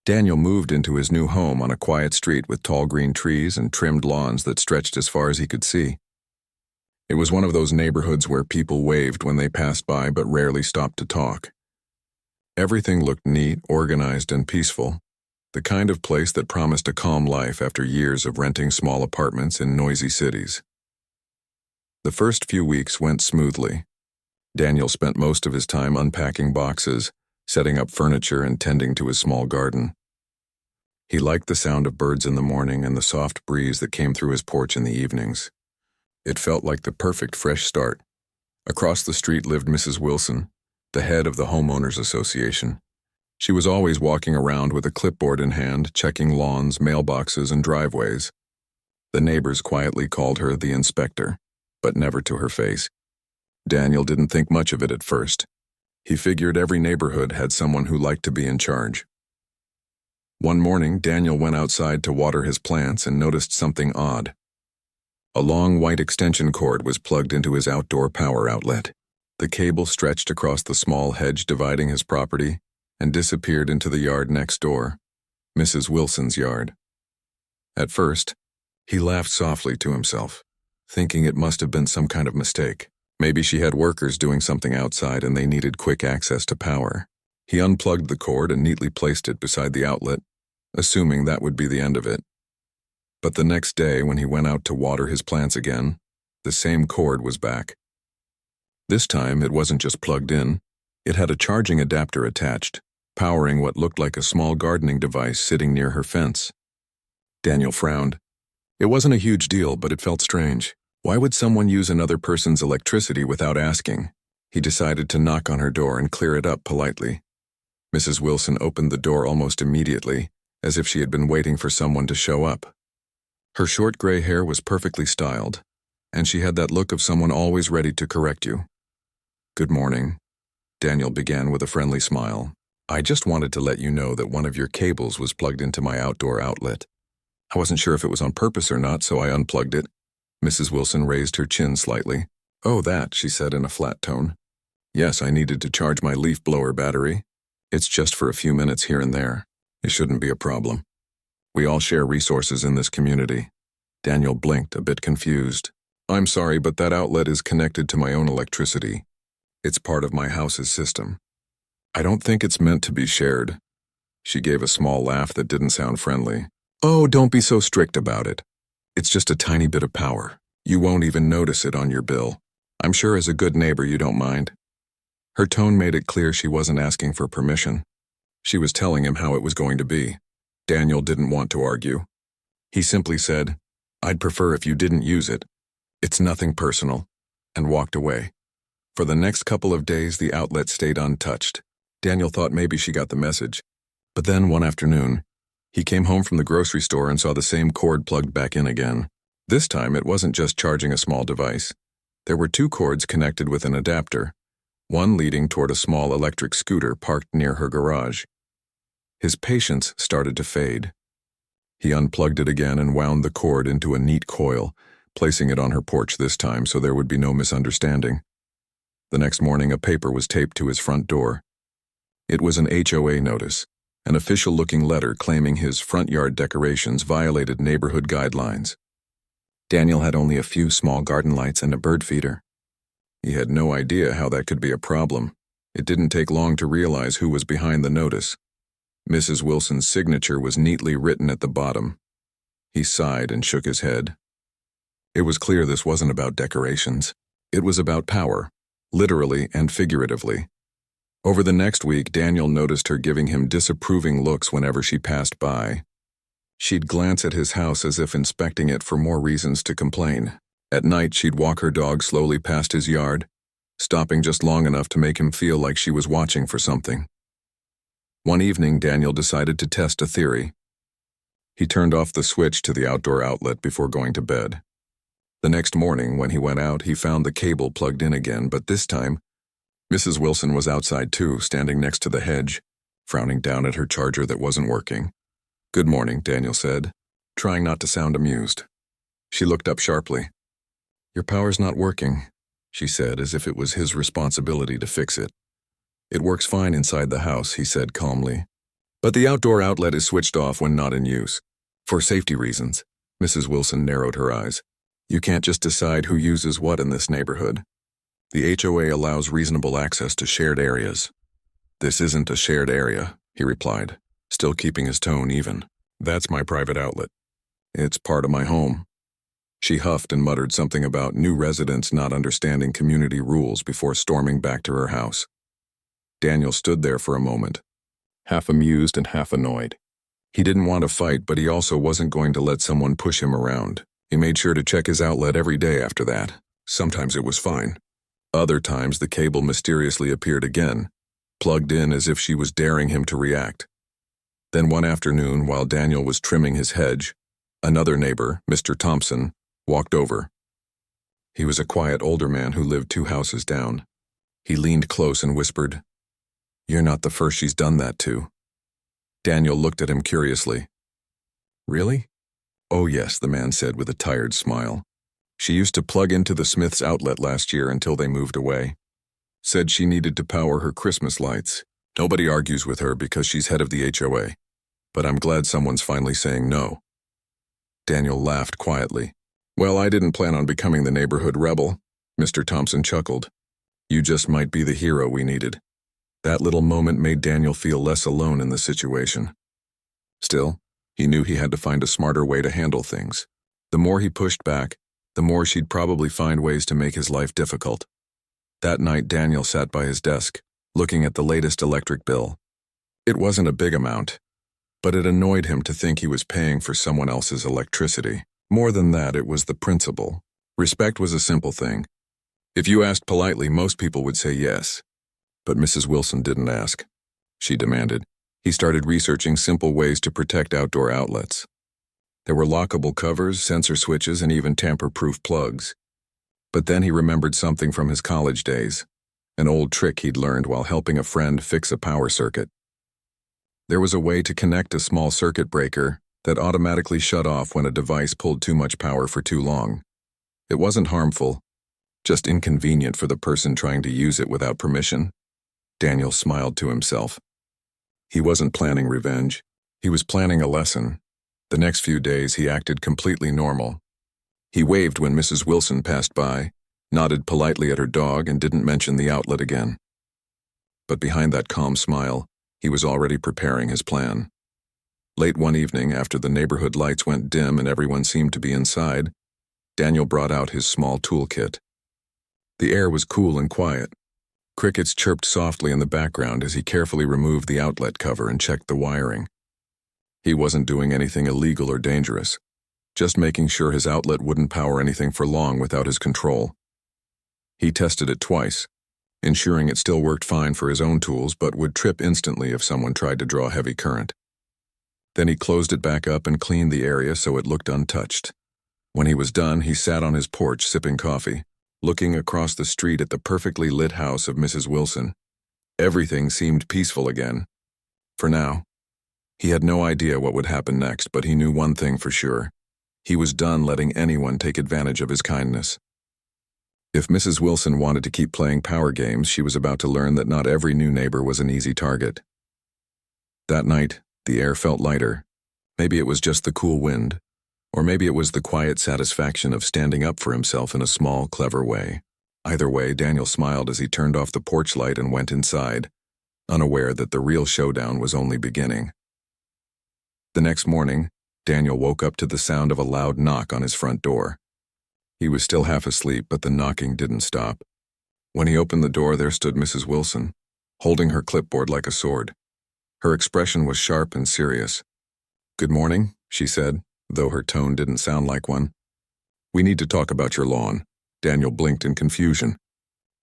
Daniel moved into his new home on a quiet street with tall green trees and trimmed lawns that stretched as far as he could see. It was one of those neighborhoods where people waved when they passed by but rarely stopped to talk. Everything looked neat, organized, and peaceful, the kind of place that promised a calm life after years of renting small apartments in noisy cities. The first few weeks went smoothly. Daniel spent most of his time unpacking boxes, setting up furniture, and tending to his small garden. He liked the sound of birds in the morning and the soft breeze that came through his porch in the evenings. It felt like the perfect fresh start. Across the street lived Mrs. Wilson, the head of the Homeowners Association. She was always walking around with a clipboard in hand, checking lawns, mailboxes, and driveways. The neighbors quietly called her the inspector, but never to her face. Daniel didn't think much of it at first. He figured every neighborhood had someone who liked to be in charge. One morning, Daniel went outside to water his plants and noticed something odd. A long white extension cord was plugged into his outdoor power outlet. The cable stretched across the small hedge dividing his property and disappeared into the yard next door, Mrs. Wilson's yard. At first, he laughed softly to himself, thinking it must have been some kind of mistake. Maybe she had workers doing something outside and they needed quick access to power. He unplugged the cord and neatly placed it beside the outlet, assuming that would be the end of it. But the next day, when he went out to water his plants again, the same cord was back. This time, it wasn't just plugged in. It had a charging adapter attached, powering what looked like a small gardening device sitting near her fence. Daniel frowned. It wasn't a huge deal, but it felt strange. Why would someone use another person's electricity without asking? He decided to knock on her door and clear it up politely. Mrs. Wilson opened the door almost immediately, as if she had been waiting for someone to show up. Her short gray hair was perfectly styled, and she had that look of someone always ready to correct you. "Good morning," Daniel began with a friendly smile. "I just wanted to let you know that one of your cables was plugged into my outdoor outlet. I wasn't sure if it was on purpose or not, so I unplugged it." Mrs. Wilson raised her chin slightly. "Oh, that," she said in a flat tone. "Yes, I needed to charge my leaf blower battery. It's just for a few minutes here and there. It shouldn't be a problem. We all share resources in this community." Daniel blinked, a bit confused. "I'm sorry, but that outlet is connected to my own electricity. It's part of my house's system. I don't think it's meant to be shared." She gave a small laugh that didn't sound friendly. "Oh, don't be so strict about it. It's just a tiny bit of power. You won't even notice it on your bill. I'm sure as a good neighbor you don't mind." Her tone made it clear she wasn't asking for permission. She was telling him how it was going to be. Daniel didn't want to argue. He simply said, "I'd prefer if you didn't use it. It's nothing personal," and walked away. For the next couple of days, the outlet stayed untouched. Daniel thought maybe she got the message. But then one afternoon, he came home from the grocery store and saw the same cord plugged back in again. This time, it wasn't just charging a small device. There were two cords connected with an adapter, one leading toward a small electric scooter parked near her garage. His patience started to fade. He unplugged it again and wound the cord into a neat coil, placing it on her porch this time so there would be no misunderstanding. The next morning, a paper was taped to his front door. It was an HOA notice, an official-looking letter claiming his front yard decorations violated neighborhood guidelines. Daniel had only a few small garden lights and a bird feeder. He had no idea how that could be a problem. It didn't take long to realize who was behind the notice. Mrs. Wilson's signature was neatly written at the bottom. He sighed and shook his head. It was clear this wasn't about decorations. It was about power, literally and figuratively. Over the next week, Daniel noticed her giving him disapproving looks whenever she passed by. She'd glance at his house as if inspecting it for more reasons to complain. At night, she'd walk her dog slowly past his yard, stopping just long enough to make him feel like she was watching for something. One evening, Daniel decided to test a theory. He turned off the switch to the outdoor outlet before going to bed. The next morning, when he went out, he found the cable plugged in again, but this time, Mrs. Wilson was outside too, standing next to the hedge, frowning down at her charger that wasn't working. "Good morning," Daniel said, trying not to sound amused. She looked up sharply. "Your power's not working," she said, as if it was his responsibility to fix it. "It works fine inside the house," he said calmly. But the outdoor outlet is switched off when not in use. For safety reasons, Mrs. Wilson narrowed her eyes. You can't just decide who uses what in this neighborhood. The HOA allows reasonable access to shared areas. This isn't a shared area, he replied, still keeping his tone even. That's my private outlet. It's part of my home. She huffed and muttered something about new residents not understanding community rules before storming back to her house. Daniel stood there for a moment, half amused and half annoyed. He didn't want to fight, but he also wasn't going to let someone push him around. He made sure to check his outlet every day after that. Sometimes it was fine. Other times the cable mysteriously appeared again, plugged in as if she was daring him to react. Then one afternoon, while Daniel was trimming his hedge, another neighbor, Mr. Thompson, walked over. He was a quiet older man who lived 2 houses down. He leaned close and whispered, "You're not the first she's done that to." Daniel looked at him curiously. "Really?" "Oh yes," the man said with a tired smile. "She used to plug into the Smith's outlet last year until they moved away. Said she needed to power her Christmas lights. Nobody argues with her because she's head of the HOA. But I'm glad someone's finally saying no." Daniel laughed quietly. "Well, I didn't plan on becoming the neighborhood rebel," Mr. Thompson chuckled. "You just might be the hero we needed." That little moment made Daniel feel less alone in the situation. Still, he knew he had to find a smarter way to handle things. The more he pushed back, the more she'd probably find ways to make his life difficult. That night, Daniel sat by his desk, looking at the latest electric bill. It wasn't a big amount, but it annoyed him to think he was paying for someone else's electricity. More than that, it was the principle. Respect was a simple thing. If you asked politely, most people would say yes. But Mrs. Wilson didn't ask. She demanded. He started researching simple ways to protect outdoor outlets. There were lockable covers, sensor switches, and even tamper-proof plugs. But then he remembered something from his college days, an old trick he'd learned while helping a friend fix a power circuit. There was a way to connect a small circuit breaker that automatically shut off when a device pulled too much power for too long. It wasn't harmful, just inconvenient for the person trying to use it without permission. Daniel smiled to himself. He wasn't planning revenge. He was planning a lesson. The next few days he acted completely normal. He waved when Mrs. Wilson passed by, nodded politely at her dog, and didn't mention the outlet again. But behind that calm smile, he was already preparing his plan. Late one evening, after the neighborhood lights went dim and everyone seemed to be inside, Daniel brought out his small toolkit. The air was cool and quiet. Crickets chirped softly in the background as he carefully removed the outlet cover and checked the wiring. He wasn't doing anything illegal or dangerous, just making sure his outlet wouldn't power anything for long without his control. He tested it twice, ensuring it still worked fine for his own tools but would trip instantly if someone tried to draw heavy current. Then he closed it back up and cleaned the area so it looked untouched. When he was done, he sat on his porch sipping coffee, looking across the street at the perfectly lit house of Mrs. Wilson. Everything seemed peaceful again. For now. He had no idea what would happen next, but he knew one thing for sure. He was done letting anyone take advantage of his kindness. If Mrs. Wilson wanted to keep playing power games, she was about to learn that not every new neighbor was an easy target. That night, the air felt lighter. Maybe it was just the cool wind, or maybe it was the quiet satisfaction of standing up for himself in a small, clever way. Either way, Daniel smiled as he turned off the porch light and went inside, unaware that the real showdown was only beginning. The next morning, Daniel woke up to the sound of a loud knock on his front door. He was still half asleep, but the knocking didn't stop. When he opened the door, there stood Mrs. Wilson, holding her clipboard like a sword. Her expression was sharp and serious. "Good morning," she said, though her tone didn't sound like one. "We need to talk about your lawn." Daniel blinked in confusion.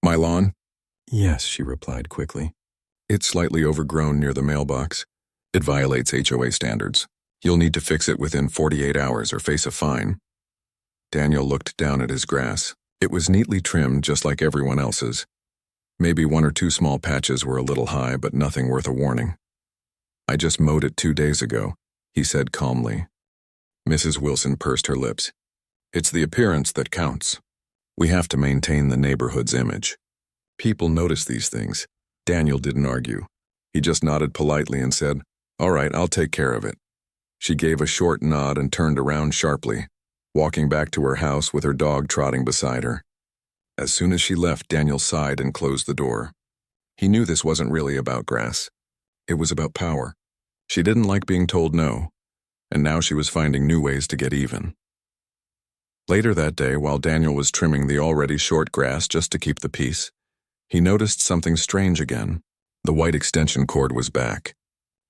"My lawn?" "Yes," she replied quickly. "It's slightly overgrown near the mailbox. It violates HOA standards. You'll need to fix it within 48 hours or face a fine." Daniel looked down at his grass. It was neatly trimmed just like everyone else's. Maybe 1 or 2 small patches were a little high, but nothing worth a warning. "I just mowed it 2 days ago," he said calmly. Mrs. Wilson pursed her lips. "It's the appearance that counts. We have to maintain the neighborhood's image. People notice these things." Daniel didn't argue. He just nodded politely and said, All right, I'll take care of it. She gave a short nod and turned around sharply, walking back to her house with her dog trotting beside her. As soon as she left, Daniel sighed and closed the door. He knew this wasn't really about grass. It was about power. She didn't like being told no, and now she was finding new ways to get even. Later that day, while Daniel was trimming the already short grass just to keep the peace, he noticed something strange again. The white extension cord was back.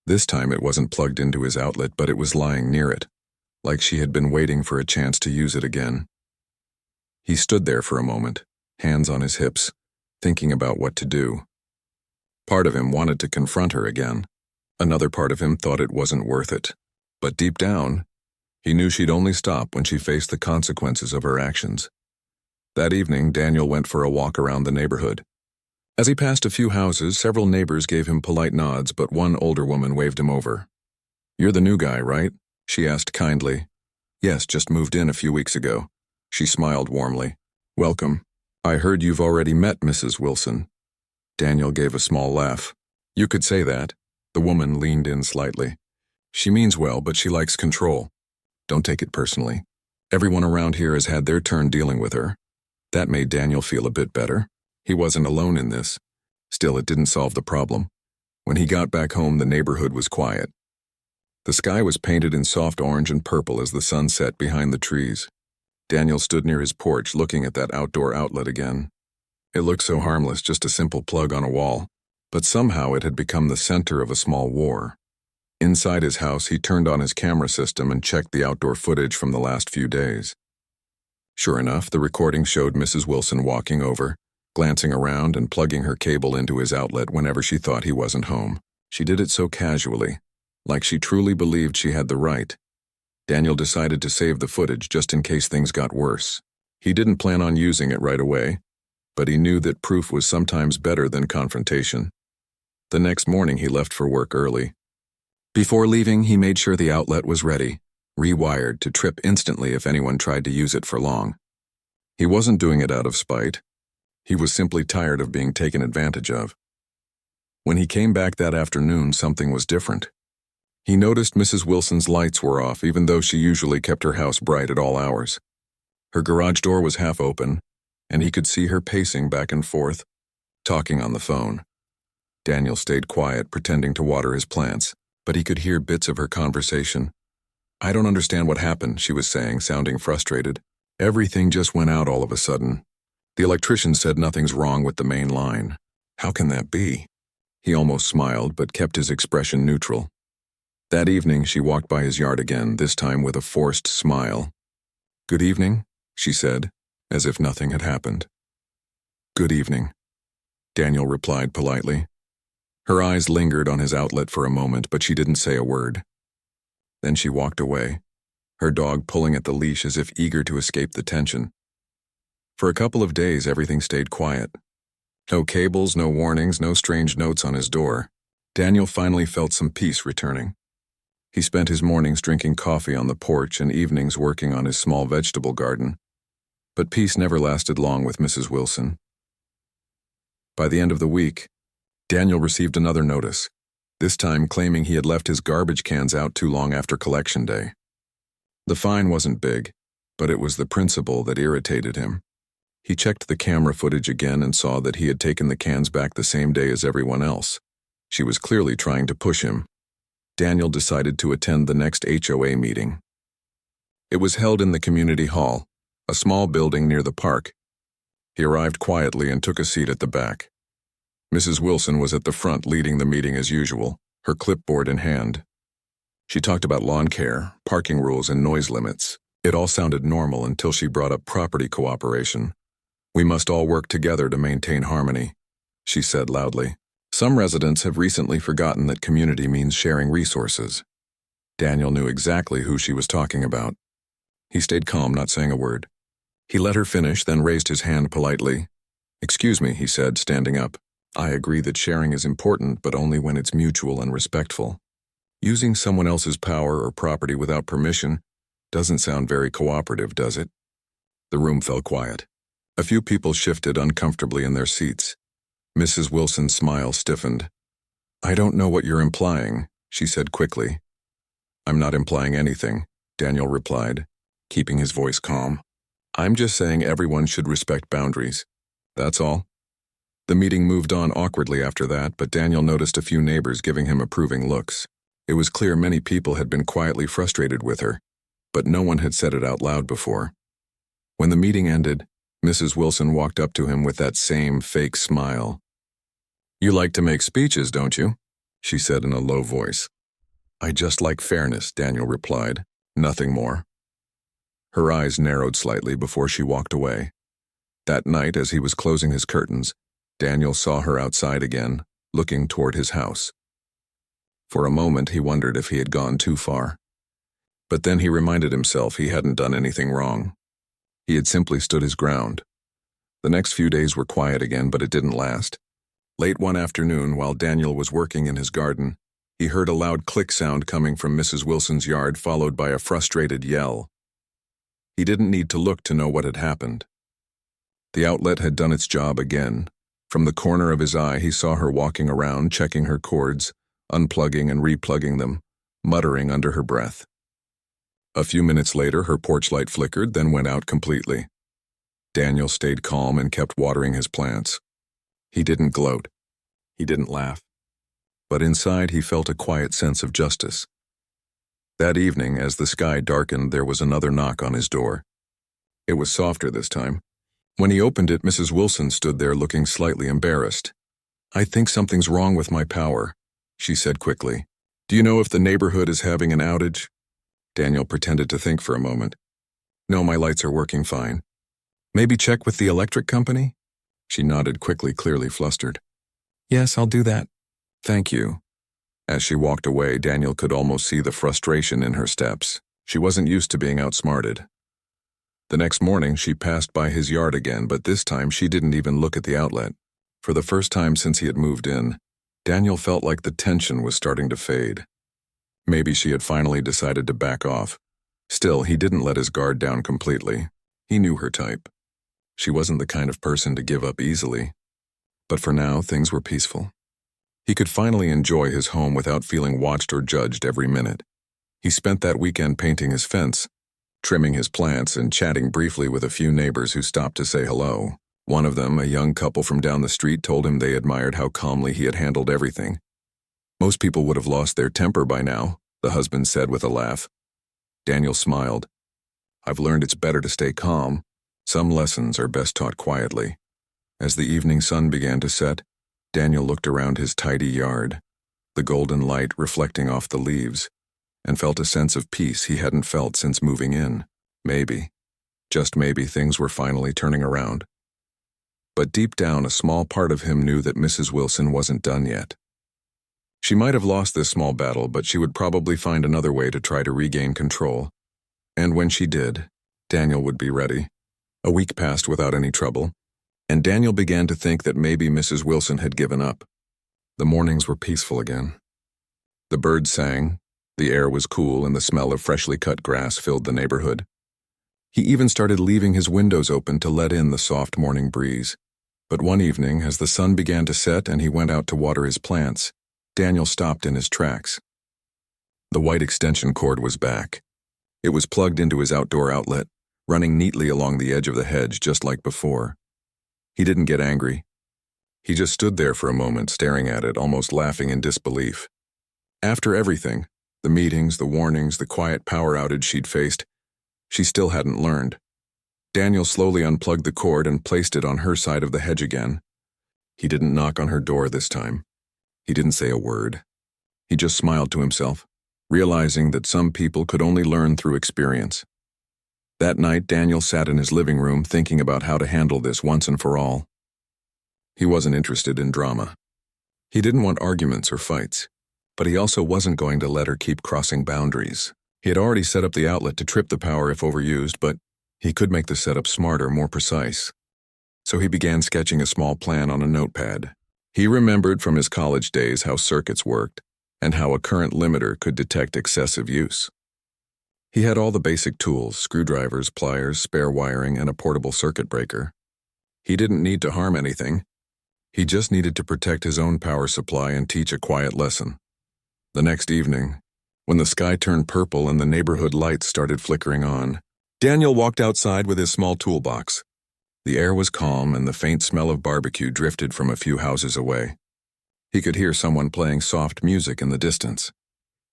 This time it wasn't plugged into his outlet, but it was lying near it, like she had been waiting for a chance to use it again. He stood there for a moment, hands on his hips, thinking about what to do. Part of him wanted to confront her again. Another part of him thought it wasn't worth it. But deep down, he knew she'd only stop when she faced the consequences of her actions. That evening, Daniel went for a walk around the neighborhood. As he passed a few houses, several neighbors gave him polite nods, but one older woman waved him over. "You're the new guy, right?" she asked kindly. "Yes, just moved in a few weeks ago." She smiled warmly. "Welcome. I heard you've already met Mrs. Wilson." Daniel gave a small laugh. "You could say that." The woman leaned in slightly. "She means well, but she likes control. Don't take it personally. Everyone around here has had their turn dealing with her." That made Daniel feel a bit better. He wasn't alone in this. Still, it didn't solve the problem. When he got back home, the neighborhood was quiet. The sky was painted in soft orange and purple as the sun set behind the trees. Daniel stood near his porch looking at that outdoor outlet again. It looked so harmless, just a simple plug on a wall, but somehow it had become the center of a small war. Inside his house, he turned on his camera system and checked the outdoor footage from the last few days. Sure enough, the recording showed Mrs. Wilson walking over, glancing around and plugging her cable into his outlet whenever she thought he wasn't home. She did it so casually, like she truly believed she had the right. Daniel decided to save the footage just in case things got worse. He didn't plan on using it right away, but he knew that proof was sometimes better than confrontation. The next morning he left for work early. Before leaving, he made sure the outlet was ready, rewired to trip instantly if anyone tried to use it for long. He wasn't doing it out of spite. He was simply tired of being taken advantage of. When he came back that afternoon, something was different. He noticed Mrs. Wilson's lights were off, even though she usually kept her house bright at all hours. Her garage door was half open, and he could see her pacing back and forth, talking on the phone. Daniel stayed quiet, pretending to water his plants, but he could hear bits of her conversation. "I don't understand what happened," she was saying, sounding frustrated. "Everything just went out all of a sudden. The electrician said nothing's wrong with the main line. How can that be?" He almost smiled, but kept his expression neutral. That evening, she walked by his yard again, this time with a forced smile. "Good evening," she said, as if nothing had happened. "Good evening," Daniel replied politely. Her eyes lingered on his outlet for a moment, but she didn't say a word. Then she walked away, her dog pulling at the leash as if eager to escape the tension. For a couple of days, everything stayed quiet. No cables, no warnings, no strange notes on his door. Daniel finally felt some peace returning. He spent his mornings drinking coffee on the porch and evenings working on his small vegetable garden. But peace never lasted long with Mrs. Wilson. By the end of the week, Daniel received another notice, this time claiming he had left his garbage cans out too long after collection day. The fine wasn't big, but it was the principle that irritated him. He checked the camera footage again and saw that he had taken the cans back the same day as everyone else. She was clearly trying to push him. Daniel decided to attend the next HOA meeting. It was held in the community hall, a small building near the park. He arrived quietly and took a seat at the back. Mrs. Wilson was at the front leading the meeting as usual, her clipboard in hand. She talked about lawn care, parking rules, and noise limits. It all sounded normal until she brought up property cooperation. "We must all work together to maintain harmony," she said loudly. "Some residents have recently forgotten that community means sharing resources." Daniel knew exactly who she was talking about. He stayed calm, not saying a word. He let her finish, then raised his hand politely. "Excuse me," he said, standing up. "I agree that sharing is important, but only when it's mutual and respectful. Using someone else's power or property without permission doesn't sound very cooperative, does it?" The room fell quiet. A few people shifted uncomfortably in their seats. Mrs. Wilson's smile stiffened. "I don't know what you're implying," she said quickly. "I'm not implying anything," Daniel replied, keeping his voice calm. "I'm just saying everyone should respect boundaries. That's all." The meeting moved on awkwardly after that, but Daniel noticed a few neighbors giving him approving looks. It was clear many people had been quietly frustrated with her, but no one had said it out loud before. When the meeting ended, Mrs. Wilson walked up to him with that same fake smile. "You like to make speeches, don't you?" she said in a low voice. "I just like fairness," Daniel replied. "Nothing more." Her eyes narrowed slightly before she walked away. That night, as he was closing his curtains, Daniel saw her outside again, looking toward his house. For a moment, he wondered if he had gone too far. But then he reminded himself he hadn't done anything wrong. He had simply stood his ground. The next few days were quiet again, but it didn't last. Late one afternoon, while Daniel was working in his garden, he heard a loud click sound coming from Mrs. Wilson's yard, followed by a frustrated yell. He didn't need to look to know what had happened. The outlet had done its job again. From the corner of his eye, he saw her walking around, checking her cords, unplugging and replugging them, muttering under her breath. A few minutes later, her porch light flickered, then went out completely. Daniel stayed calm and kept watering his plants. He didn't gloat. He didn't laugh. But inside, he felt a quiet sense of justice. That evening, as the sky darkened, there was another knock on his door. It was softer this time. When he opened it, Mrs. Wilson stood there looking slightly embarrassed. "I think something's wrong with my power," she said quickly. "Do you know if the neighborhood is having an outage?" Daniel pretended to think for a moment. "No, my lights are working fine." "Maybe check with the electric company?" She nodded quickly, clearly flustered. "Yes, I'll do that." "Thank you." As she walked away, Daniel could almost see the frustration in her steps. She wasn't used to being outsmarted. The next morning, she passed by his yard again, but this time she didn't even look at the outlet. For the first time since he had moved in, Daniel felt like the tension was starting to fade. Maybe she had finally decided to back off. Still, he didn't let his guard down completely. He knew her type. She wasn't the kind of person to give up easily. But for now, things were peaceful. He could finally enjoy his home without feeling watched or judged every minute. He spent that weekend painting his fence, trimming his plants, and chatting briefly with a few neighbors who stopped to say hello. One of them, a young couple from down the street, told him they admired how calmly he had handled everything. "Most people would have lost their temper by now," the husband said with a laugh. Daniel smiled. "I've learned it's better to stay calm. Some lessons are best taught quietly." As the evening sun began to set, Daniel looked around his tidy yard, the golden light reflecting off the leaves, and felt a sense of peace he hadn't felt since moving in. Maybe, just maybe, things were finally turning around. But deep down, a small part of him knew that Mrs. Wilson wasn't done yet. She might have lost this small battle, but she would probably find another way to try to regain control. And when she did, Daniel would be ready. A week passed without any trouble, and Daniel began to think that maybe Mrs. Wilson had given up. The mornings were peaceful again. The birds sang, the air was cool, and the smell of freshly cut grass filled the neighborhood. He even started leaving his windows open to let in the soft morning breeze. But one evening, as the sun began to set and he went out to water his plants, Daniel stopped in his tracks. The white extension cord was back. It was plugged into his outdoor outlet, running neatly along the edge of the hedge just like before. He didn't get angry. He just stood there for a moment, staring at it, almost laughing in disbelief. After everything, the meetings, the warnings, the quiet power outage she'd faced, she still hadn't learned. Daniel slowly unplugged the cord and placed it on her side of the hedge again. He didn't knock on her door this time. He didn't say a word. He just smiled to himself, realizing that some people could only learn through experience. That night, Daniel sat in his living room thinking about how to handle this once and for all. He wasn't interested in drama. He didn't want arguments or fights, but he also wasn't going to let her keep crossing boundaries. He had already set up the outlet to trip the power if overused, but he could make the setup smarter, more precise. So he began sketching a small plan on a notepad. He remembered from his college days how circuits worked and how a current limiter could detect excessive use. He had all the basic tools: screwdrivers, pliers, spare wiring, and a portable circuit breaker. He didn't need to harm anything. He just needed to protect his own power supply and teach a quiet lesson. The next evening, when the sky turned purple and the neighborhood lights started flickering on, Daniel walked outside with his small toolbox. The air was calm and the faint smell of barbecue drifted from a few houses away. He could hear someone playing soft music in the distance.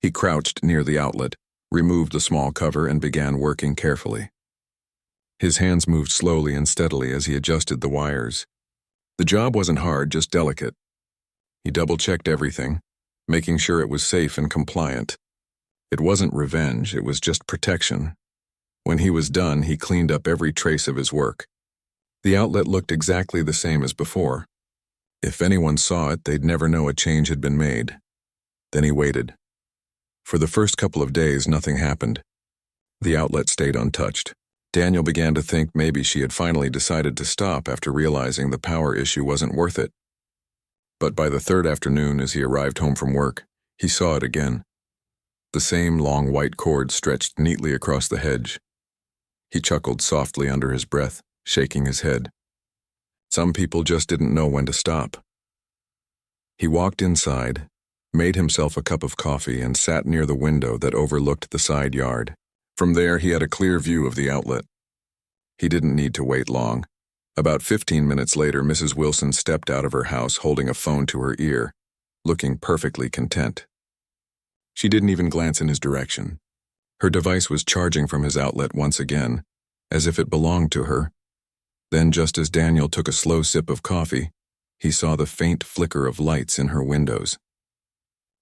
He crouched near the outlet, removed the small cover, and began working carefully. His hands moved slowly and steadily as he adjusted the wires. The job wasn't hard, just delicate. He double-checked everything, making sure it was safe and compliant. It wasn't revenge, it was just protection. When he was done, he cleaned up every trace of his work. The outlet looked exactly the same as before. If anyone saw it, they'd never know a change had been made. Then he waited. For the first couple of days, nothing happened. The outlet stayed untouched. Daniel began to think maybe she had finally decided to stop after realizing the power issue wasn't worth it. But by the third afternoon, as he arrived home from work, he saw it again. The same long white cord stretched neatly across the hedge. He chuckled softly under his breath, shaking his head. Some people just didn't know when to stop. He walked inside, made himself a cup of coffee, and sat near the window that overlooked the side yard. From there, he had a clear view of the outlet. He didn't need to wait long. About 15 minutes later, Mrs. Wilson stepped out of her house holding a phone to her ear, looking perfectly content. She didn't even glance in his direction. Her device was charging from his outlet once again, as if it belonged to her. Then, just as Daniel took a slow sip of coffee, he saw the faint flicker of lights in her windows.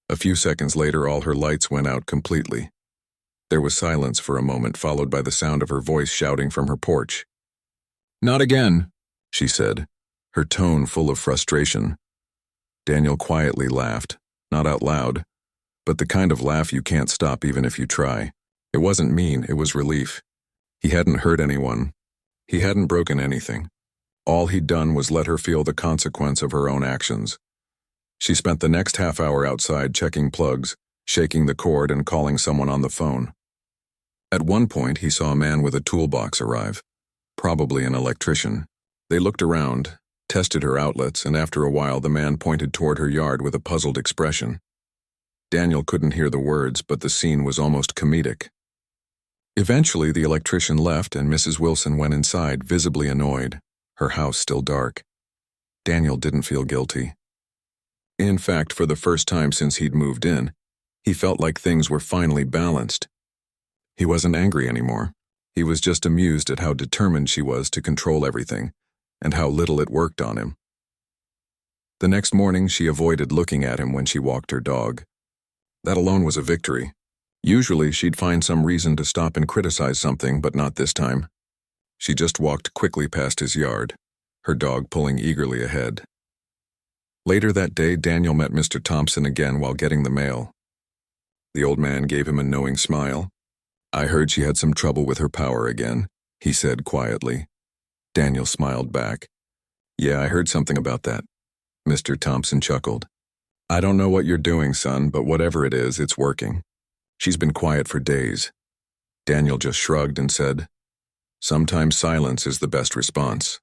A few seconds later, all her lights went out completely. There was silence for a moment, followed by the sound of her voice shouting from her porch. "Not again," she said, her tone full of frustration. Daniel quietly laughed, not out loud, but the kind of laugh you can't stop even if you try. It wasn't mean, it was relief. He hadn't hurt anyone. He hadn't broken anything. All he'd done was let her feel the consequence of her own actions. She spent the next half hour outside checking plugs, shaking the cord, and calling someone on the phone. At one point, he saw a man with a toolbox arrive, probably an electrician. They looked around, tested her outlets, and after a while the man pointed toward her yard with a puzzled expression. Daniel couldn't hear the words, but the scene was almost comedic. Eventually, the electrician left and Mrs. Wilson went inside, visibly annoyed, her house still dark. Daniel didn't feel guilty. In fact, for the first time since he'd moved in, he felt like things were finally balanced. He wasn't angry anymore. He was just amused at how determined she was to control everything, and how little it worked on him. The next morning, she avoided looking at him when she walked her dog. That alone was a victory. Usually, she'd find some reason to stop and criticize something, but not this time. She just walked quickly past his yard, her dog pulling eagerly ahead. Later that day, Daniel met Mr. Thompson again while getting the mail. The old man gave him a knowing smile. "I heard she had some trouble with her power again," he said quietly. Daniel smiled back. "Yeah, I heard something about that." Mr. Thompson chuckled. "I don't know what you're doing, son, but whatever it is, it's working. She's been quiet for days." Daniel just shrugged and said, "Sometimes silence is the best response."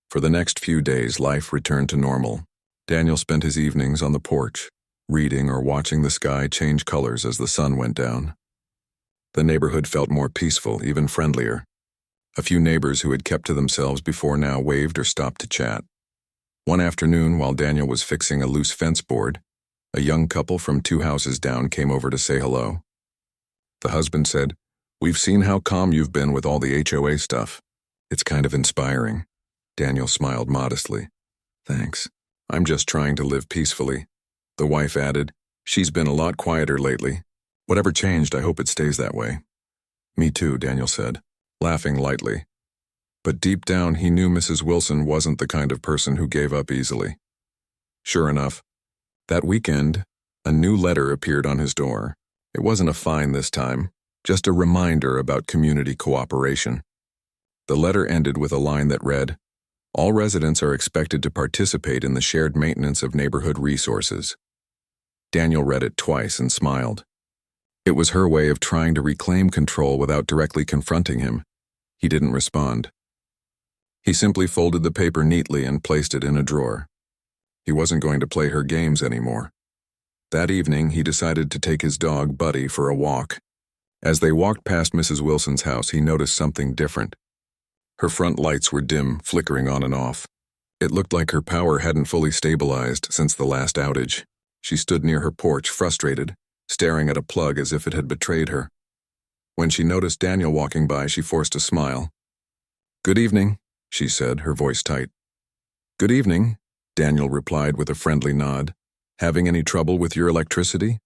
For the next few days, life returned to normal. Daniel spent his evenings on the porch, reading or watching the sky change colors as the sun went down. The neighborhood felt more peaceful, even friendlier. A few neighbors who had kept to themselves before now waved or stopped to chat. One afternoon, while Daniel was fixing a loose fence board, a young couple from 2 houses down came over to say hello. The husband said, "We've seen how calm you've been with all the HOA stuff. It's kind of inspiring." Daniel smiled modestly. "Thanks. I'm just trying to live peacefully." The wife added, "She's been a lot quieter lately. Whatever changed, I hope it stays that way." "Me too," Daniel said, laughing lightly. But deep down, he knew Mrs. Wilson wasn't the kind of person who gave up easily. Sure enough, that weekend, a new letter appeared on his door. It wasn't a fine this time, just a reminder about community cooperation. The letter ended with a line that read, "All residents are expected to participate in the shared maintenance of neighborhood resources." Daniel read it twice and smiled. It was her way of trying to reclaim control without directly confronting him. He didn't respond. He simply folded the paper neatly and placed it in a drawer. He wasn't going to play her games anymore. That evening, he decided to take his dog, Buddy, for a walk. As they walked past Mrs. Wilson's house, he noticed something different. Her front lights were dim, flickering on and off. It looked like her power hadn't fully stabilized since the last outage. She stood near her porch, frustrated, staring at a plug as if it had betrayed her. When she noticed Daniel walking by, she forced a smile. "Good evening," she said, her voice tight. "Good evening," Daniel replied with a friendly nod. "Having any trouble with your electricity?"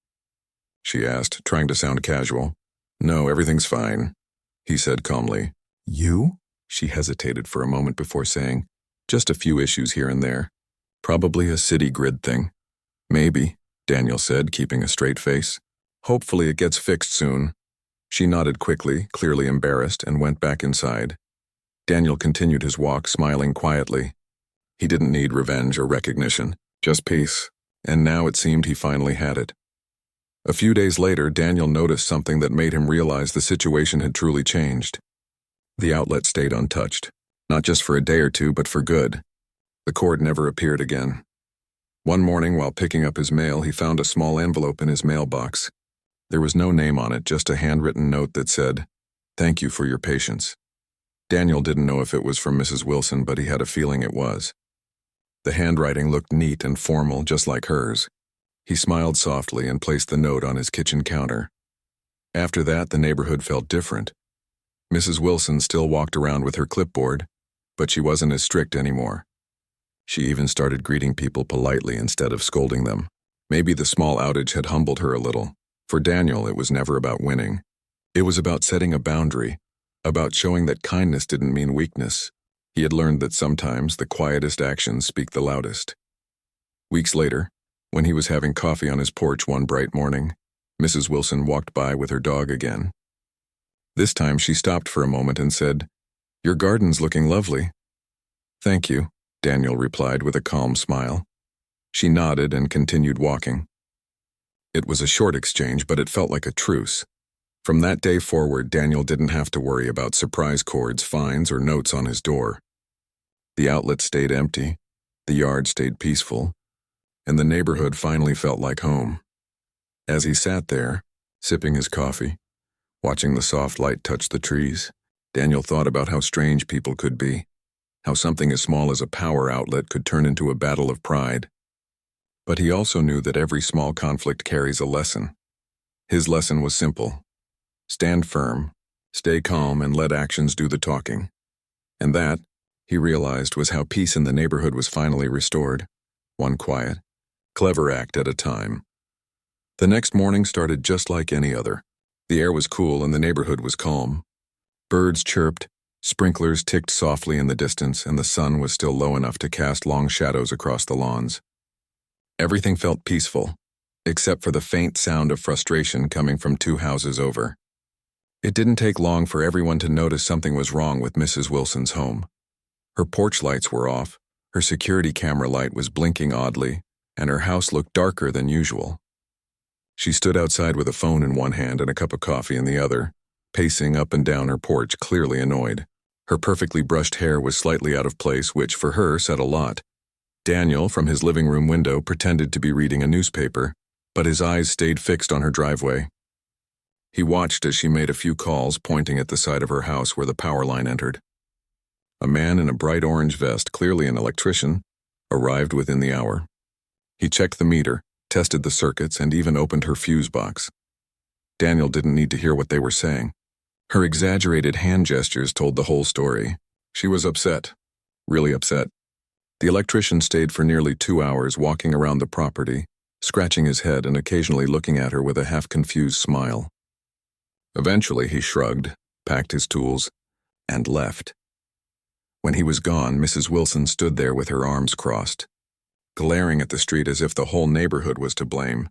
she asked, trying to sound casual. "No, everything's fine," he said calmly. "You?" She hesitated for a moment before saying, "Just a few issues here and there. Probably a city grid thing." "Maybe," Daniel said, keeping a straight face. "Hopefully it gets fixed soon." She nodded quickly, clearly embarrassed, and went back inside. Daniel continued his walk, smiling quietly. He didn't need revenge or recognition, just peace, and now it seemed he finally had it. A few days later, Daniel noticed something that made him realize the situation had truly changed. The outlet stayed untouched, not just for a day or two, but for good. The cord never appeared again. One morning, while picking up his mail, he found a small envelope in his mailbox. There was no name on it, just a handwritten note that said, "Thank you for your patience." Daniel didn't know if it was from Mrs. Wilson, but he had a feeling it was. The handwriting looked neat and formal, just like hers. He smiled softly and placed the note on his kitchen counter. After that, the neighborhood felt different. Mrs. Wilson still walked around with her clipboard, but she wasn't as strict anymore. She even started greeting people politely instead of scolding them. Maybe the small outage had humbled her a little. For Daniel, it was never about winning. It was about setting a boundary, about showing that kindness didn't mean weakness. He had learned that sometimes the quietest actions speak the loudest. Weeks later, when he was having coffee on his porch one bright morning, Mrs. Wilson walked by with her dog again. This time she stopped for a moment and said, "Your garden's looking lovely." "Thank you," Daniel replied with a calm smile. She nodded and continued walking. It was a short exchange, but it felt like a truce. From that day forward, Daniel didn't have to worry about surprise cords, fines, or notes on his door. The outlet stayed empty, the yard stayed peaceful, and the neighborhood finally felt like home. As he sat there, sipping his coffee, watching the soft light touch the trees, Daniel thought about how strange people could be, how something as small as a power outlet could turn into a battle of pride. But he also knew that every small conflict carries a lesson. His lesson was simple. Stand firm, stay calm, and let actions do the talking. And that, he realized, was how peace in the neighborhood was finally restored, one quiet, clever act at a time. The next morning started just like any other. The air was cool and the neighborhood was calm. Birds chirped, sprinklers ticked softly in the distance, and the sun was still low enough to cast long shadows across the lawns. Everything felt peaceful, except for the faint sound of frustration coming from 2 houses over. It didn't take long for everyone to notice something was wrong with Mrs. Wilson's home. Her porch lights were off, her security camera light was blinking oddly, and her house looked darker than usual. She stood outside with a phone in one hand and a cup of coffee in the other, pacing up and down her porch, clearly annoyed. Her perfectly brushed hair was slightly out of place, which, for her, said a lot. Daniel, from his living room window, pretended to be reading a newspaper, but his eyes stayed fixed on her driveway. He watched as she made a few calls, pointing at the side of her house where the power line entered. A man in a bright orange vest, clearly an electrician, arrived within the hour. He checked the meter, tested the circuits, and even opened her fuse box. Daniel didn't need to hear what they were saying. Her exaggerated hand gestures told the whole story. She was upset, really upset. The electrician stayed for nearly 2 hours, walking around the property, scratching his head and occasionally looking at her with a half-confused smile. Eventually, he shrugged, packed his tools, and left. When he was gone, Mrs. Wilson stood there with her arms crossed, glaring at the street as if the whole neighborhood was to blame.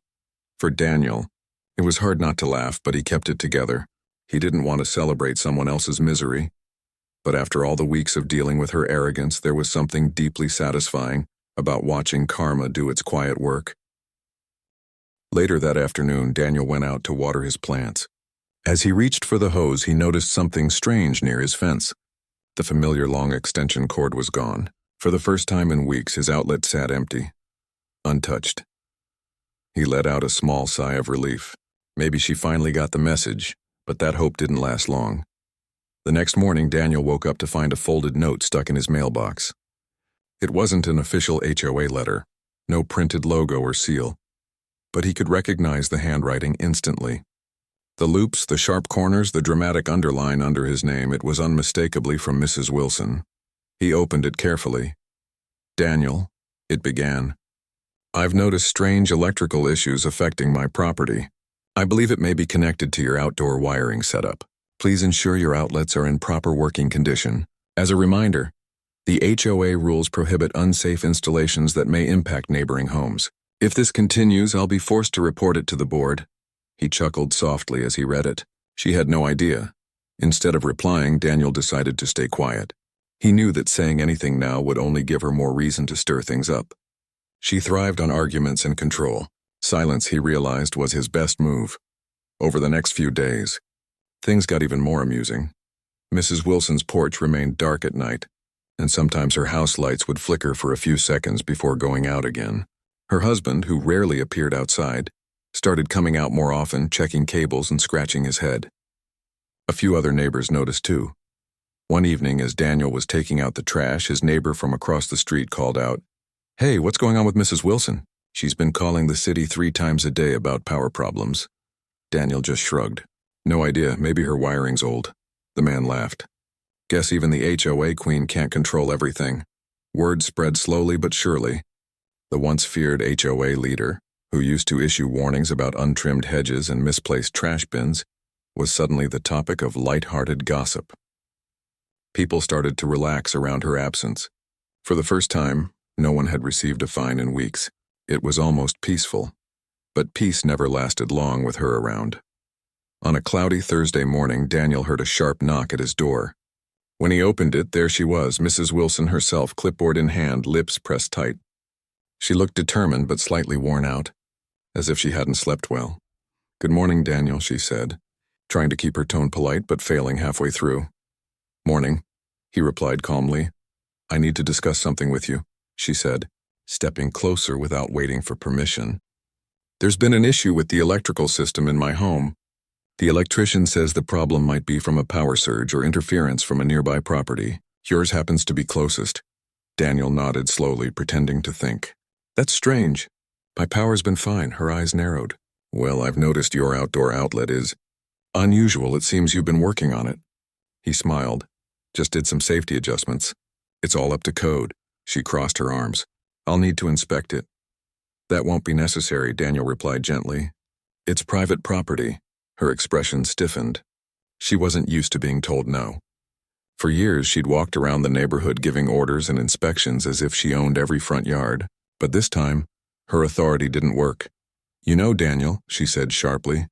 For Daniel, it was hard not to laugh, but he kept it together. He didn't want to celebrate someone else's misery. But after all the weeks of dealing with her arrogance, there was something deeply satisfying about watching karma do its quiet work. Later that afternoon, Daniel went out to water his plants. As he reached for the hose, he noticed something strange near his fence. The familiar long extension cord was gone. For the first time in weeks, his outlet sat empty, untouched. He let out a small sigh of relief. Maybe she finally got the message, but that hope didn't last long. The next morning, Daniel woke up to find a folded note stuck in his mailbox. It wasn't an official HOA letter, no printed logo or seal, but he could recognize the handwriting instantly. The loops, the sharp corners, the dramatic underline under his name, it was unmistakably from Mrs. Wilson. He opened it carefully. "Daniel," it began, "I've noticed strange electrical issues affecting my property. I believe it may be connected to your outdoor wiring setup. Please ensure your outlets are in proper working condition. As a reminder, the HOA rules prohibit unsafe installations that may impact neighboring homes. If this continues, I'll be forced to report it to the board." He chuckled softly as he read it. She had no idea. Instead of replying, Daniel decided to stay quiet. He knew that saying anything now would only give her more reason to stir things up. She thrived on arguments and control. Silence, he realized, was his best move. Over the next few days, things got even more amusing. Mrs. Wilson's porch remained dark at night, and sometimes her house lights would flicker for a few seconds before going out again. Her husband, who rarely appeared outside, started coming out more often, checking cables and scratching his head. A few other neighbors noticed too. One evening, as Daniel was taking out the trash, his neighbor from across the street called out, "Hey, what's going on with Mrs. Wilson? She's been calling the city 3 times a day about power problems." Daniel just shrugged. "No idea, maybe her wiring's old." The man laughed. "Guess even the HOA queen can't control everything." Word spread slowly but surely. The once feared HOA leader, who used to issue warnings about untrimmed hedges and misplaced trash bins, was suddenly the topic of light-hearted gossip. People started to relax around her absence. For the first time, no one had received a fine in weeks. It was almost peaceful. But peace never lasted long with her around. On a cloudy Thursday morning, Daniel heard a sharp knock at his door. When he opened it, there she was, Mrs. Wilson herself, clipboard in hand, lips pressed tight. She looked determined but slightly worn out, as if she hadn't slept well. "Good morning, Daniel," she said, trying to keep her tone polite but failing halfway through. "Morning," he replied calmly. "I need to discuss something with you," she said, stepping closer without waiting for permission. "There's been an issue with the electrical system in my home. The electrician says the problem might be from a power surge or interference from a nearby property. Yours happens to be closest." Daniel nodded slowly, pretending to think. "That's strange. My power's been fine." Her eyes narrowed. "Well, I've noticed your outdoor outlet is unusual. It seems you've been working on it." He smiled. "Just did some safety adjustments. It's all up to code." She crossed her arms. "I'll need to inspect it." "That won't be necessary," Daniel replied gently. "It's private property." Her expression stiffened. She wasn't used to being told no. For years, she'd walked around the neighborhood giving orders and inspections as if she owned every front yard. But this time, her authority didn't work. "You know, Daniel," she said sharply,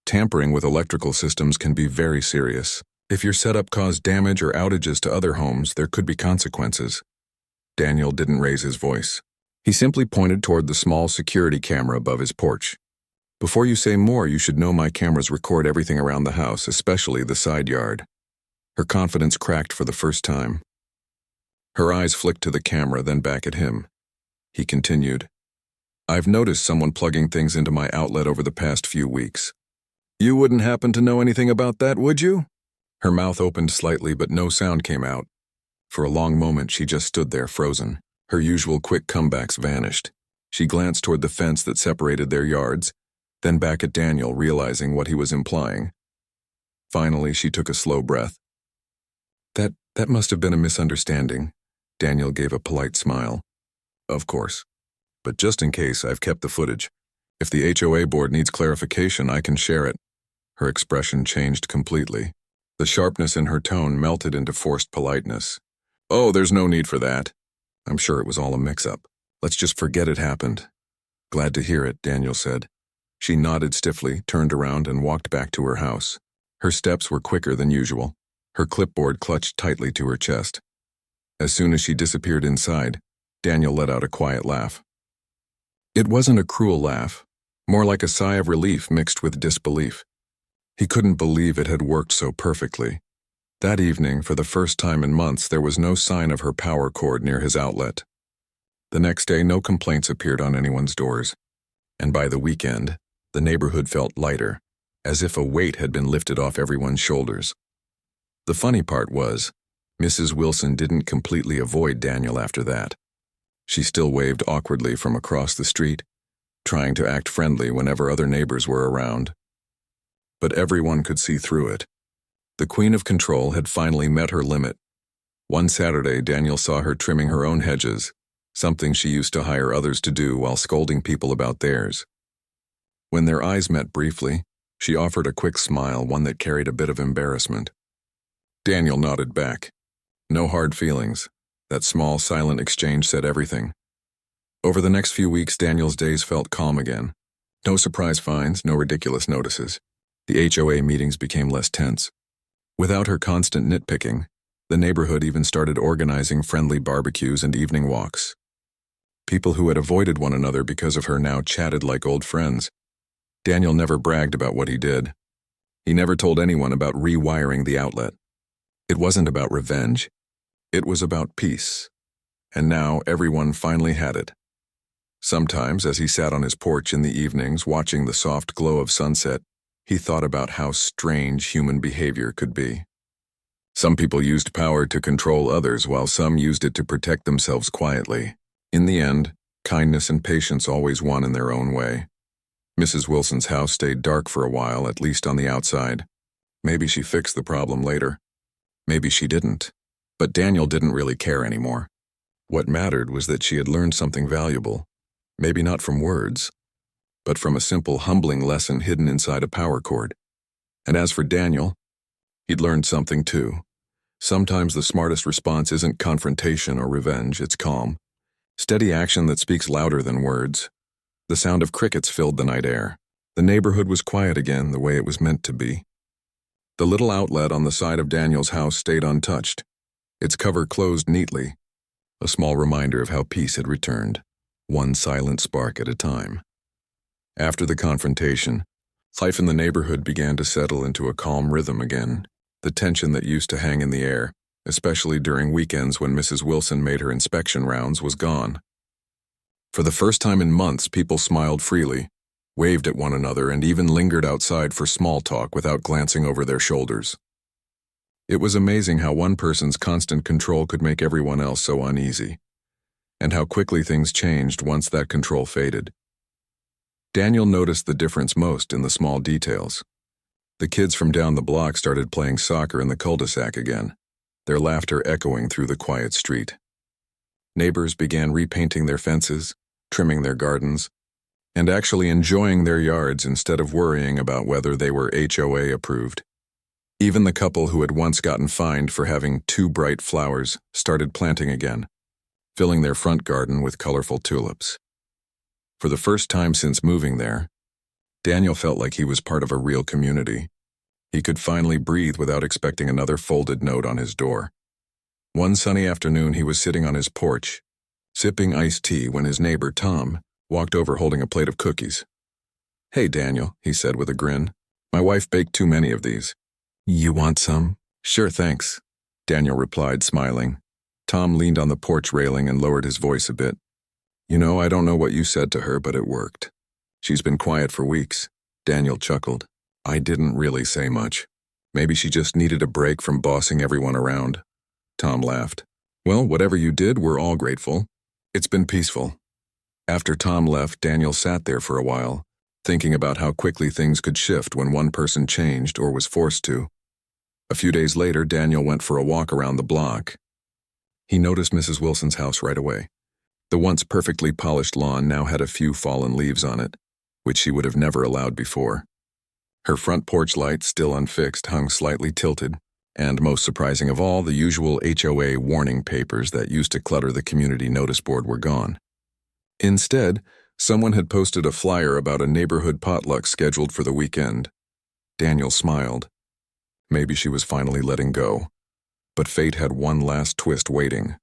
"tampering with electrical systems can be very serious. If your setup caused damage or outages to other homes, there could be consequences." Daniel didn't raise his voice. He simply pointed toward the small security camera above his porch. "Before you say more, you should know my cameras record everything around the house, especially the side yard." Her confidence cracked for the first time. Her eyes flicked to the camera, then back at him. He continued, "I've noticed someone plugging things into my outlet over the past few weeks." "You wouldn't happen to know anything about that, would you?" Her mouth opened slightly, but no sound came out. For a long moment, she just stood there, frozen. Her usual quick comebacks vanished. She glanced toward the fence that separated their yards, then back at Daniel, realizing what he was implying. Finally, she took a slow breath. That must have been a misunderstanding." Daniel gave a polite smile. "Of course. But just in case, I've kept the footage. If the HOA board needs clarification, I can share it." Her expression changed completely. The sharpness in her tone melted into forced politeness. "Oh, there's no need for that. I'm sure it was all a mix-up. Let's just forget it happened." "Glad to hear it," Daniel said. She nodded stiffly, turned around, and walked back to her house. Her steps were quicker than usual. Her clipboard clutched tightly to her chest. As soon as she disappeared inside, Daniel let out a quiet laugh. It wasn't a cruel laugh, more like a sigh of relief mixed with disbelief. He couldn't believe it had worked so perfectly. That evening, for the first time in months, there was no sign of her power cord near his outlet. The next day, no complaints appeared on anyone's doors. And by the weekend, the neighborhood felt lighter, as if a weight had been lifted off everyone's shoulders. The funny part was, Mrs. Wilson didn't completely avoid Daniel after that. She still waved awkwardly from across the street, trying to act friendly whenever other neighbors were around. But everyone could see through it. The Queen of Control had finally met her limit. One Saturday, Daniel saw her trimming her own hedges, something she used to hire others to do while scolding people about theirs. When their eyes met briefly, she offered a quick smile, one that carried a bit of embarrassment. Daniel nodded back. No hard feelings. That small, silent exchange said everything. Over the next few weeks, Daniel's days felt calm again. No surprise finds, no ridiculous notices. The HOA meetings became less tense. Without her constant nitpicking, the neighborhood even started organizing friendly barbecues and evening walks. People who had avoided one another because of her now chatted like old friends. Daniel never bragged about what he did. He never told anyone about rewiring the outlet. It wasn't about revenge. It was about peace. And now everyone finally had it. Sometimes, as he sat on his porch in the evenings watching the soft glow of sunset, he thought about how strange human behavior could be. Some people used power to control others, while some used it to protect themselves quietly. In the end, kindness and patience always won in their own way. Mrs. Wilson's house stayed dark for a while, at least on the outside. Maybe she fixed the problem later. Maybe she didn't. But Daniel didn't really care anymore. What mattered was that she had learned something valuable. Maybe not from words, but from a simple, humbling lesson hidden inside a power cord. And as for Daniel, he'd learned something too. Sometimes the smartest response isn't confrontation or revenge, it's calm. Steady action that speaks louder than words. The sound of crickets filled the night air. The neighborhood was quiet again, the way it was meant to be. The little outlet on the side of Daniel's house stayed untouched, its cover closed neatly, a small reminder of how peace had returned, one silent spark at a time. After the confrontation, life in the neighborhood began to settle into a calm rhythm again. The tension that used to hang in the air, especially during weekends when Mrs. Wilson made her inspection rounds, was gone. For the first time in months, people smiled freely, waved at one another, and even lingered outside for small talk without glancing over their shoulders. It was amazing how one person's constant control could make everyone else so uneasy, and how quickly things changed once that control faded. Daniel noticed the difference most in the small details. The kids from down the block started playing soccer in the cul-de-sac again, their laughter echoing through the quiet street. Neighbors began repainting their fences, trimming their gardens, and actually enjoying their yards instead of worrying about whether they were HOA approved. Even the couple who had once gotten fined for having too bright flowers started planting again, filling their front garden with colorful tulips. For the first time since moving there, Daniel felt like he was part of a real community. He could finally breathe without expecting another folded note on his door. One sunny afternoon, he was sitting on his porch, sipping iced tea, when his neighbor, Tom, walked over holding a plate of cookies. "Hey, Daniel," he said with a grin. "My wife baked too many of these. You want some?" "Sure, thanks," Daniel replied, smiling. Tom leaned on the porch railing and lowered his voice a bit. "You know, I don't know what you said to her, but it worked. She's been quiet for weeks." Daniel chuckled. "I didn't really say much. Maybe she just needed a break from bossing everyone around." Tom laughed. "Well, whatever you did, we're all grateful. It's been peaceful." After Tom left, Daniel sat there for a while, thinking about how quickly things could shift when one person changed or was forced to. A few days later, Daniel went for a walk around the block. He noticed Mrs. Wilson's house right away. The once perfectly polished lawn now had a few fallen leaves on it, which she would have never allowed before. Her front porch light, still unfixed, hung slightly tilted, and most surprising of all, the usual HOA warning papers that used to clutter the community notice board were gone. Instead, someone had posted a flyer about a neighborhood potluck scheduled for the weekend. Daniel smiled. Maybe she was finally letting go. But fate had one last twist waiting.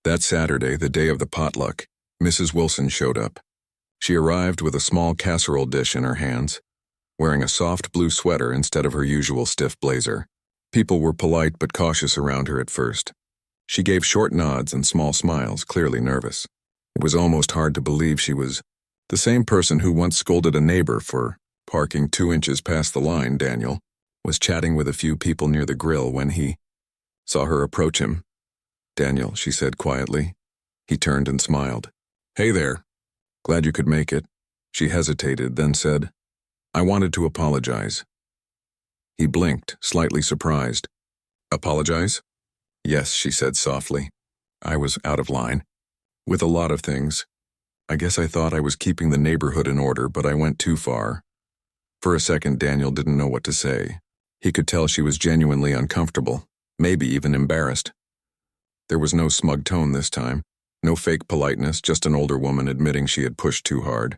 That Saturday, the day of the potluck, Mrs. Wilson showed up. She arrived with a small casserole dish in her hands, wearing a soft blue sweater instead of her usual stiff blazer. People were polite but cautious around her at first. She gave short nods and small smiles, clearly nervous. It was almost hard to believe she was The same person who once scolded a neighbor for parking 2 inches past the line, Daniel, was chatting with a few people near the grill when he saw her approach him. "Daniel," she said quietly. He turned and smiled. "Hey there. Glad you could make it." She hesitated, then said, "I wanted to apologize." He blinked, slightly surprised. "Apologize?" "Yes," she said softly. "I was out of line. With a lot of things. I guess I thought I was keeping the neighborhood in order, but I went too far." For a second, Daniel didn't know what to say. He could tell she was genuinely uncomfortable, maybe even embarrassed. There was no smug tone this time, no fake politeness, just an older woman admitting she had pushed too hard.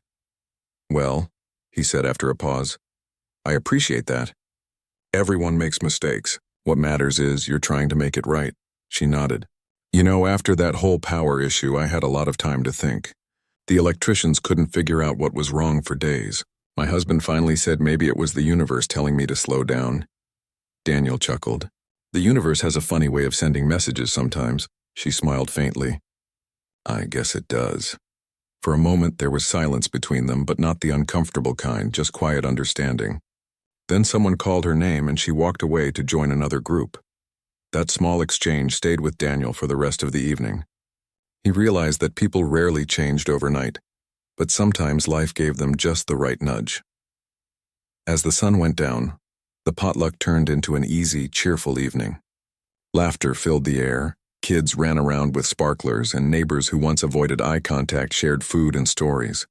"Well," he said after a pause, "I appreciate that. Everyone makes mistakes. What matters is you're trying to make it right." She nodded. "You know, after that whole power issue, I had a lot of time to think. The electricians couldn't figure out what was wrong for days. My husband finally said maybe it was the universe telling me to slow down." Daniel chuckled. "The universe has a funny way of sending messages sometimes." She smiled faintly. "I guess it does." For a moment there was silence between them, but not the uncomfortable kind, just quiet understanding. Then someone called her name and she walked away to join another group. That small exchange stayed with Daniel for the rest of the evening. He realized that people rarely changed overnight, but sometimes life gave them just the right nudge. As the sun went down, the potluck turned into an easy, cheerful evening. Laughter filled the air, kids ran around with sparklers, and neighbors who once avoided eye contact shared food and stories.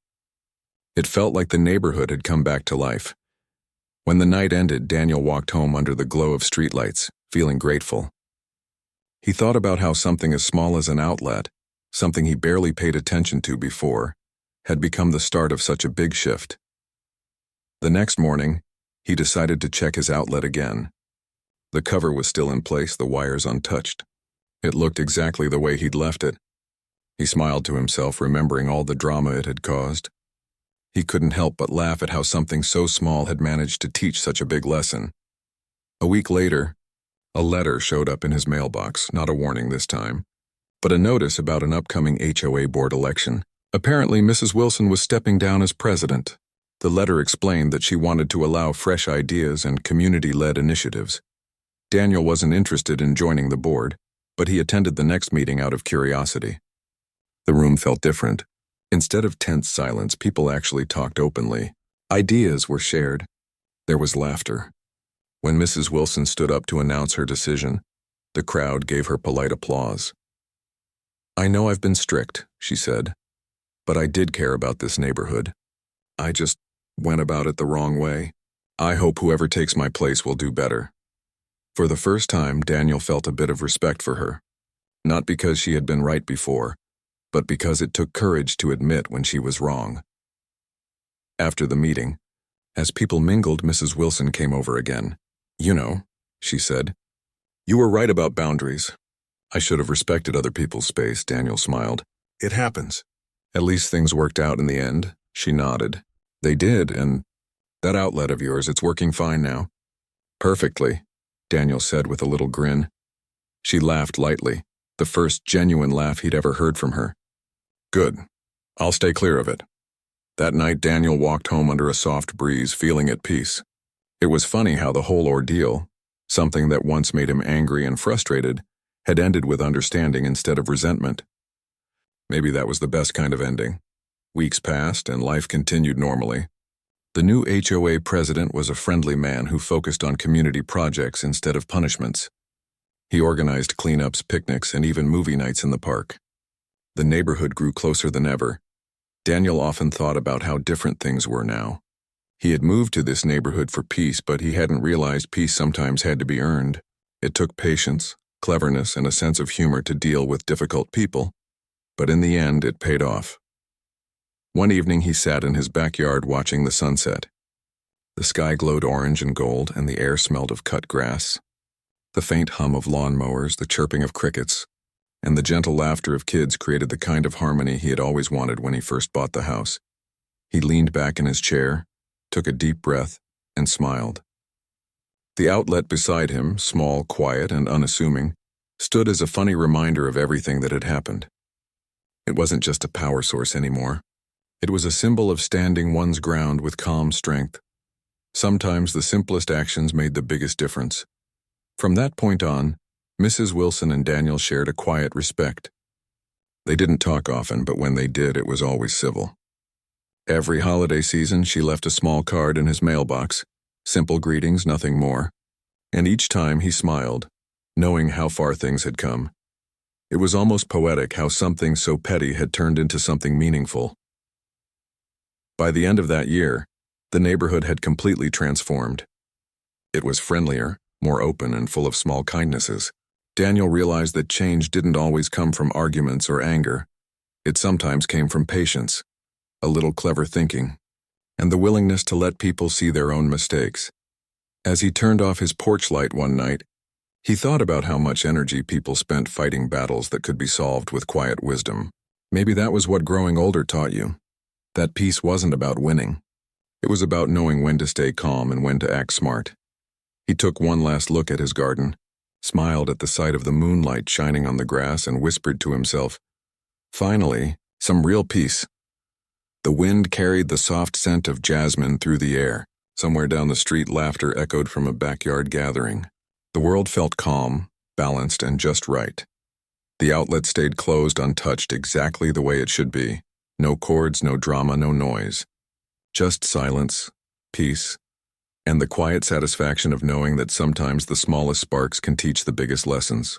It felt like the neighborhood had come back to life. When the night ended, Daniel walked home under the glow of streetlights, feeling grateful. He thought about how something as small as an outlet, something he barely paid attention to before, had become the start of such a big shift. The next morning, he decided to check his outlet again. The cover was still in place, the wires untouched. It looked exactly the way he'd left it. He smiled to himself, remembering all the drama it had caused. He couldn't help but laugh at how something so small had managed to teach such a big lesson. A week later, a letter showed up in his mailbox, not a warning this time, but a notice about an upcoming HOA board election. Apparently, Mrs. Wilson was stepping down as president. The letter explained that she wanted to allow fresh ideas and community-led initiatives. Daniel wasn't interested in joining the board, but he attended the next meeting out of curiosity. The room felt different. Instead of tense silence, people actually talked openly. Ideas were shared. There was laughter. When Mrs. Wilson stood up to announce her decision, the crowd gave her polite applause. "I know I've been strict," she said, "but I did care about this neighborhood. I just went about it the wrong way. I hope whoever takes my place will do better." For the first time, Daniel felt a bit of respect for her. Not because she had been right before, but because it took courage to admit when she was wrong. After the meeting, as people mingled, Mrs. Wilson came over again. "You know," she said, "you were right about boundaries." "I should have respected other people's space," Daniel smiled. "It happens." "At least things worked out in the end," she nodded. "They did, and that outlet of yours, it's working fine now." "Perfectly," Daniel said with a little grin. She laughed lightly, the first genuine laugh he'd ever heard from her. "Good. I'll stay clear of it." That night, Daniel walked home under a soft breeze, feeling at peace. It was funny how the whole ordeal, something that once made him angry and frustrated, had ended with understanding instead of resentment. Maybe that was the best kind of ending. Weeks passed and life continued normally. The new HOA president was a friendly man who focused on community projects instead of punishments. He organized cleanups, picnics, and even movie nights in the park. The neighborhood grew closer than ever. Daniel often thought about how different things were now. He had moved to this neighborhood for peace, but he hadn't realized peace sometimes had to be earned. It took patience, cleverness, and a sense of humor to deal with difficult people, but in the end, it paid off. One evening, he sat in his backyard watching the sunset. The sky glowed orange and gold, and the air smelled of cut grass. The faint hum of lawn mowers, the chirping of crickets, and the gentle laughter of kids created the kind of harmony he had always wanted when he first bought the house. He leaned back in his chair, took a deep breath, and smiled. The outlet beside him, small, quiet, and unassuming, stood as a funny reminder of everything that had happened. It wasn't just a power source anymore. It was a symbol of standing one's ground with calm strength. Sometimes the simplest actions made the biggest difference. From that point on, Mrs. Wilson and Daniel shared a quiet respect. They didn't talk often, but when they did, it was always civil. Every holiday season, she left a small card in his mailbox, simple greetings, nothing more. And each time he smiled, knowing how far things had come. It was almost poetic how something so petty had turned into something meaningful. By the end of that year, the neighborhood had completely transformed. It was friendlier, more open, and full of small kindnesses. Daniel realized that change didn't always come from arguments or anger. It sometimes came from patience, a little clever thinking, and the willingness to let people see their own mistakes. As he turned off his porch light one night, he thought about how much energy people spent fighting battles that could be solved with quiet wisdom. Maybe that was what growing older taught you. That peace wasn't about winning. It was about knowing when to stay calm and when to act smart. He took one last look at his garden, smiled at the sight of the moonlight shining on the grass, and whispered to himself, "Finally, some real peace." The wind carried the soft scent of jasmine through the air. Somewhere down the street, laughter echoed from a backyard gathering. The world felt calm, balanced, and just right. The outlet stayed closed, untouched, exactly the way it should be. No chords, no drama, no noise. Just silence, peace, and the quiet satisfaction of knowing that sometimes the smallest sparks can teach the biggest lessons.